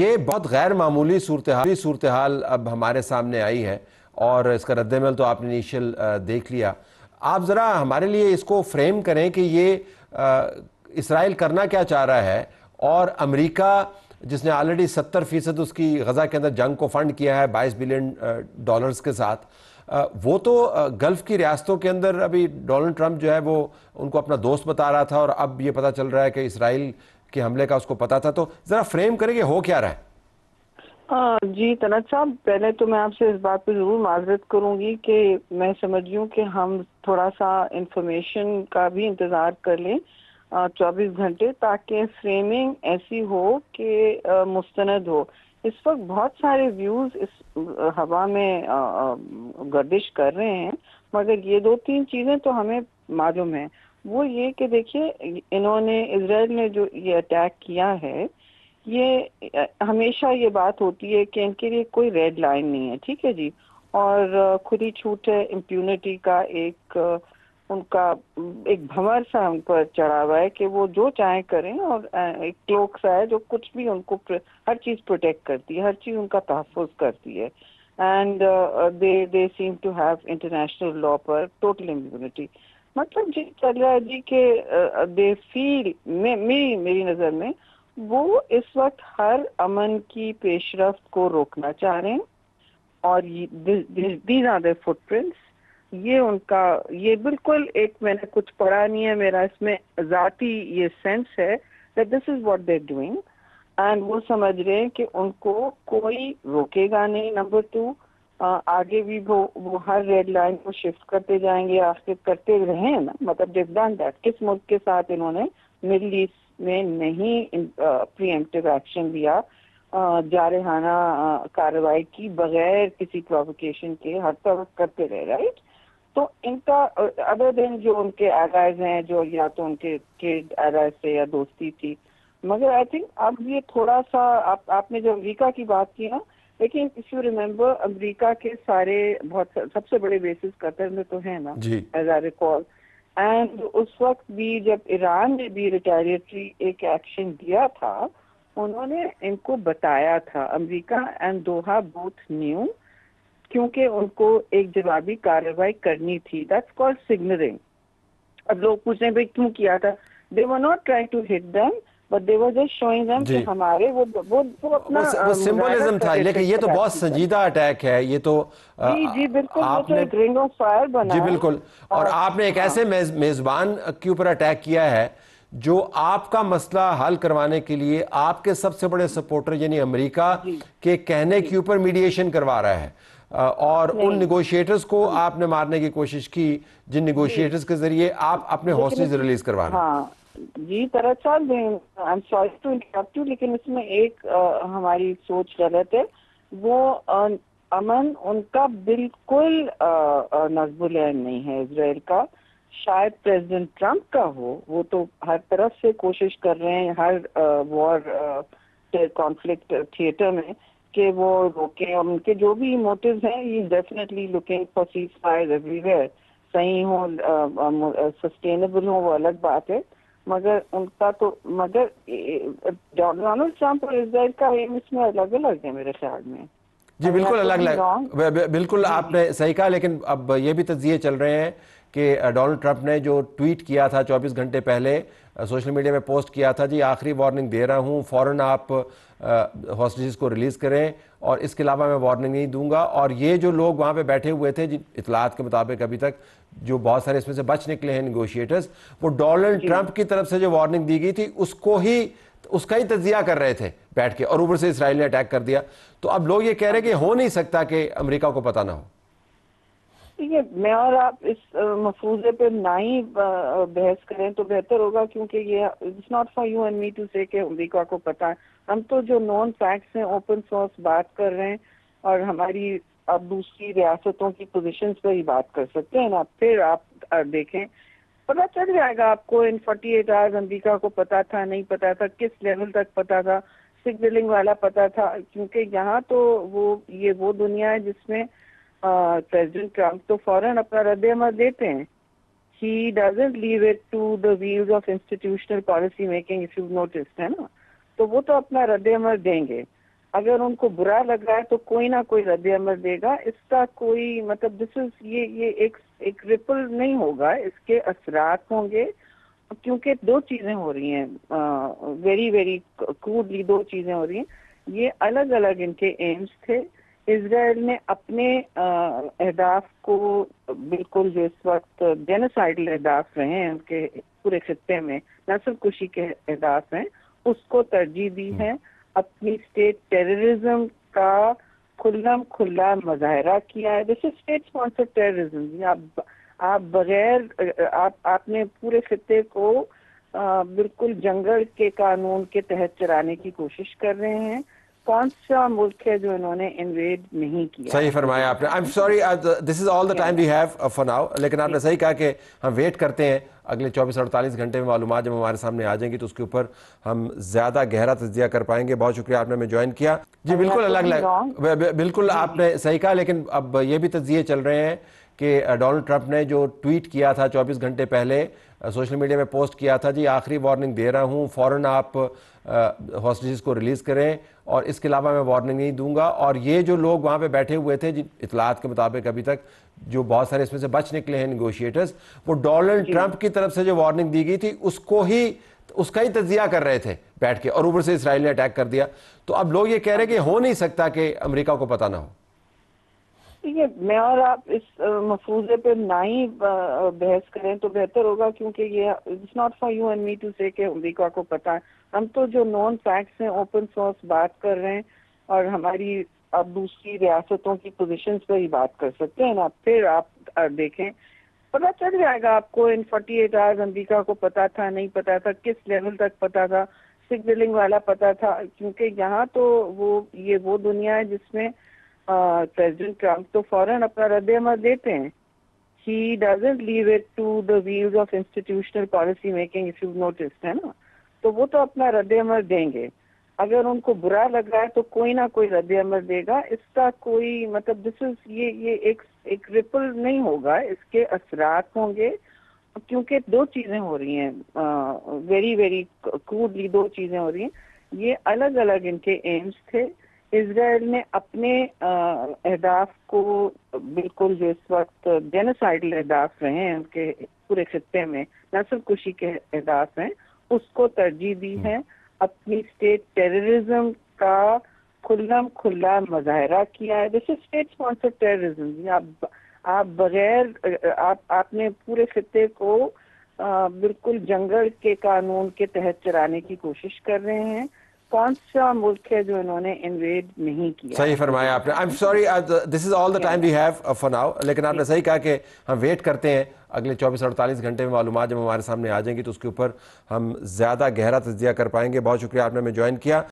یہ بہت غیر معمولی صورتحال اب ہمارے سامنے آئی ہے، اور اس کا رد عمل تو آپ نے انیشل دیکھ لیا۔ آپ ذرا ہمارے لیے اس کو فریم کریں کہ یہ اسرائیل کرنا کیا چاہ رہا ہے، اور امریکہ جس نے آلریڈی 70% اس کی غزہ کے اندر جنگ کو فنڈ کیا ہے $22 بلین کے ساتھ، وہ تو گلف کی ریاستوں کے اندر ابھی ڈونلڈ ٹرمپ جو ہے وہ ان کو اپنا دوست بتا رہا تھا، اور اب یہ پتا چل رہا ہے کہ اسرائیل کے حملے کا اس کو پتا تھا۔ تو ذرا فریم کریں کہ ہو کیا رہا ہے؟ جی طلعت صاحب، پہلے تو میں آپ سے اس بات پہ ضرور معذرت کروں گی کہ میں سمجھ رہی ہوں کہ ہم تھوڑا سا انفارمیشن کا بھی انتظار کر لیں 24 گھنٹے، تاکہ فریمنگ ایسی ہو کہ مستند ہو۔ اس وقت بہت سارے ویوز اس ہوا میں گردش کر رہے ہیں، مگر یہ 2-3 چیزیں تو ہمیں معلوم ہیں۔ وہ یہ کہ دیکھیے، انہوں نے اسرائیل نے جو یہ اٹیک کیا ہے، یہ ہمیشہ یہ بات ہوتی ہے کہ ان کے لیے کوئی ریڈ لائن نہیں ہے، ٹھیک ہے جی، اور کھلی چھوٹ ہے، امپیونٹی کا ان کا ایک بھنور سا ان پر چڑھا ہوا ہے کہ وہ جو چاہیں کریں، اور ایک کلوک سا ہے جو کچھ بھی ان کو ہر چیز پروٹیکٹ کرتی ہے، ہر چیز ان کا تحفظ کرتی ہے، and they seem to have international law پر ٹوٹل امپیونٹی۔ مطلب جی چل رہا ہے جی کہ دے فیل، میری نظر میں وہ اس وقت ہر امن کی پیش رفت کو روکنا چاہ رہے ہیں، اور these are their footprints. یہ ان کا، یہ بالکل ایک، میں نے کچھ پڑھا نہیں ہے، میرا اس میں ذاتی یہ سینس ہے that this is what they're doing، and وہ سمجھ رہے ہیں کہ ان کو کوئی روکے گا نہیں۔ نمبر 2، آگے بھی وہ ہر ریڈ لائن کو شفٹ کرتے جائیں گے، آخر کرتے رہے نا، مطلب they've done that۔ کس ملک کے ساتھ انہوں نے مڈل ایسٹ میں نہیں پری ایمپٹیو ایکشن لیا، جارحانہ کارروائی کی بغیر کسی پرووکیشن کے، ہر طرف کرتے رہے، رائٹ؟ تو ان کا ادر دین جو ان کے الائز ہیں، جو یا تو ان کے ٹریڈ الائز سے یا دوستی تھی، مگر آئی تھنک اب یہ تھوڑا سا، آپ نے جو امریکہ کی بات کی نا، لیکن اف یو ریمبر امریکہ کے سارے بہت سب سے بڑے بیسز قطر میں تو ہیں نا، ایز آئی ریکال، اینڈ اس وقت بھی جب ایران نے بھی ریٹیلیٹری ایک ایکشن دیا تھا، انہوں نے ان کو بتایا تھا، امریکہ اینڈ دوحہ بوتھ نیو، کیونکہ ان کو ایک جوابی کارروائی کرنی تھی۔ That's called signalling. اب لوگ پوچھ رہے ہیں بھائی کیوں کیا تھا؟ They were not trying to hit them, but they were just showing them کہ ہمارے وہ اپنا وہ سمبولزم تھا، لیکن یہ تو بہت سنجیدہ اٹیک ہے، یہ تو جی بالکل، وہ تو ایک رنگ آف فائر بنا ہے۔ جی بالکل، اور آپ نے ایک ایسے میزبان کے اوپر اٹیک کیا ہے جو آپ کا مسئلہ حل کروانے کے لیے آپ کے سب سے بڑے سپورٹر یعنی امریکہ کے کہنے کے اوپر میڈیشن کروا رہا ہے، اور ان نیگوشیٹرز کو آپ نے مارنے کی کوشش کی، جن نیگوشیٹرز کے ذریعے آپ اپنے ہاسٹیج ریلیز کروا رہے ہیں۔ ہاں جی طلعت صاحب، I am sorry to interrupt you, لیکن اس میں ایک ہماری سوچ غلط ہے۔ وہ امن ان کا بالکل نصب العین نہیں ہے اسرائیل کا، شاید پریزیڈنٹ ٹرمپ کا ہو، وہ تو ہر طرف سے کوشش کر رہے ہیں ہر وار کانفلکٹ تھیٹر میں کہ وہ روکیں، اور ان کے جو بھی موٹیوز ہیں، یہ definitely looking for cease fire every where, صحیح ہوں سسٹینیبل ہوں وہ الگ بات ہے، مگر ان کا تو، مگر ڈونلڈ ٹرمپ اور اسرائیل کا ایم اس میں الگ الگ ہے میرے خیال میں۔ جی بالکل الگ الگ، بالکل آپ نے صحیح کہا، لیکن اب یہ بھی تجزیے چل رہے ہیں کہ ڈونلڈ ٹرمپ نے جو ٹویٹ کیا تھا 24 گھنٹے پہلے، سوشل میڈیا میں پوسٹ کیا تھا، جی آخری وارننگ دے رہا ہوں، فوراً آپ ہاسٹیجز کو ریلیز کریں، اور اس کے علاوہ میں وارننگ نہیں دوں گا۔ اور یہ جو لوگ وہاں پہ بیٹھے ہوئے تھے، جن اطلاعات کے مطابق ابھی تک جو بہت سارے اس میں سے بچ نکلے ہیں نیگوشیٹرز، وہ ڈونلڈ ٹرمپ کی طرف سے جو وارننگ دی گئی تھی اس کا ہی تجزیہ کر رہے تھے بیٹھ کے، اور اوپر سے اسرائیل نے اٹیک کر دیا۔ تو اب لوگ یہ کہہ رہے ہیں کہ ہو نہیں سکتا کہ امریکہ کو پتہ نہ ہو۔ میں اور آپ اس مفروضے پہ نہ ہی بحث کریں تو بہتر ہوگا، کیونکہ یہ it's not for you and me to say کہ امریکہ کو پتہ ہے۔ ہم تو جو نون فیکٹس ہیں اوپن سورس بات کر رہے ہیں، اور ہماری اب دوسری ریاستوں کی پوزیشنز پہ ہی بات کر سکتے ہیں نا۔ پھر آپ دیکھیں، پتہ چل جائے گا آپ کو ان 48 آورز امریکہ کو پتا تھا نہیں پتا تھا، کس لیول تک پتا تھا، سگنلنگ والا پتا تھا، کیونکہ یہاں تو وہ دنیا ہے جس میں پریزیڈنٹ ٹرمپ تو فوراً اپنا رد عمل دیتے ہیں۔ He doesn't leave it to the wheels of institutional policy making, if you've noticed، ہے نا، تو وہ تو اپنا رد عمل دیں گے۔ اگر ان کو برا لگ رہا ہے تو کوئی نہ کوئی رد عمل دے گا. اس کا کوئی مطلب یہ ایک ریپل نہیں ہوگا, اس کے اثرات ہوں گے, کیونکہ دو چیزیں ہو رہی ہیں, ویری ویری کرودلی دو چیزیں ہو رہی ہیں. یہ الگ الگ ان کے ایمز تھے. اسرائیل نے اپنے اہداف کو بالکل جو اس وقت جینوسائیڈل اہداف رہے ہیں ان کے پورے خطے میں, نسل کشی کے اہداف ہیں, اس کو ترجیح دی ہے. اپنی اسٹیٹ ٹیررزم کا کھلم کھلا مظاہرہ کیا ہے. جیسے اسٹیٹ اسپانسر ٹیررزم, آپ بغیر آپ نے پورے خطے کو بالکل جنگل کے قانون کے تحت چلانے کی کوشش کر رہے ہیں. کون سا ملک ہے جو انہوں نے انویڈ نہیں کیا؟ صحیح فرمایا آپ نے. I'm sorry, this is all the time we have for now. لیکن آپ نے صحیح کہا کہ ہم ویٹ کرتے ہیں اگلے 24-48 گھنٹے میں معلومات جب ہمارے سامنے آ جائیں گی تو اس کے اوپر ہم زیادہ گہرا تجزیہ کر پائیں گے. بہت شکریہ آپ نے ہمیں جوائن کیا. جی بالکل آپ نے صحیح کہا, لیکن اب یہ بھی تجزیے چل رہے ہیں کہ ڈونلڈ ٹرمپ نے جو ٹویٹ کیا تھا 24 گھنٹے پہلے, سوشل میڈیا میں پوسٹ کیا تھا, جی آخری وارننگ دے رہا ہوں, فوراً آپ ہاسٹیجز کو ریلیز کریں, اور اس کے علاوہ میں وارننگ نہیں دوں گا. اور یہ جو لوگ وہاں پہ بیٹھے ہوئے تھے, جی اطلاعات کے مطابق ابھی تک جو بہت سارے اس میں سے بچ نکلے ہیں نیگوشیٹرز, وہ ڈونلڈ ٹرمپ کی طرف سے جو وارننگ دی گئی تھی اس کا ہی تجزیہ کر رہے تھے بیٹھ کے, اور اوپر سے اسرائیل نے اٹیک کر دیا. تو اب لوگ یہ کہہ رہے ہیں کہ ہو نہیں سکتا کہ امریکہ کو پتہ نہ ہو. ٹھیک ہے, میں اور آپ اس مفروضے پہ نہ ہی بحث کریں تو بہتر ہوگا, کیونکہ یہ it's not for you and me to say کہ امریکہ کو پتہ ہے. ہم تو جو نون فیکٹس ہیں اوپن سورس بات کر رہے ہیں, اور ہماری اب دوسری ریاستوں کی پوزیشنز پہ ہی بات کر سکتے ہیں. پھر آپ دیکھیں, پتہ چل جائے گا آپ کو ان 48 آورز امریکہ کو پتہ تھا نہیں پتہ تھا, کس لیول تک پتہ تھا, سگنلنگ والا پتہ تھا. کیونکہ یہاں تو وہ دنیا ہے جس میں پریزیڈنٹ ٹرمپ تو فوراً اپنا رد عمل دیتے ہیں. He doesn't leave it to the wheels of institutional policy making, if you've noticed, ہے نا. تو وہ تو اپنا رد عمل دیں گے. اگر ان کو برا لگ رہا ہے تو کوئی نہ کوئی رد عمل دے گا. اس کا کوئی مطلب یہ ایک ریپل نہیں ہوگا, اس کے اثرات ہوں گے, کیونکہ دو چیزیں ہو رہی ہیں, ویری ویری کرودلی دو چیزیں ہو رہی ہیں. یہ الگ الگ ان کے ایمز تھے. اسرائیل نے اپنے اہداف کو بالکل جو اس وقت جینوسائیڈل اہداف رہے ہیں ان کے پورے خطے میں, نسل کشی کے اہداف ہیں, اس کو ترجیح دی ہے. اپنی اسٹیٹ ٹیررزم کا کھلم کھلا مظاہرہ کیا ہے. جیسے اسٹیٹ اسپانسر ٹیررزم, آپ بغیر آپ نے پورے خطے کو بالکل جنگل کے قانون کے تحت چلانے کی کوشش کر رہے ہیں. کون سا ملک ہے جو انہوں نے انویڈ نہیں کیا؟ صحیح فرمایا آپ نے. I'm sorry, this is all the time we have for now. لیکن آپ نے صحیح کہا کہ ہم ویٹ کرتے ہیں اگلے 24-48 گھنٹے میں معلومات جب ہمارے سامنے آ جائیں گی تو اس کے اوپر ہم زیادہ گہرا تجزیہ کر پائیں گے. بہت شکریہ آپ نے ہمیں جوائن کیا.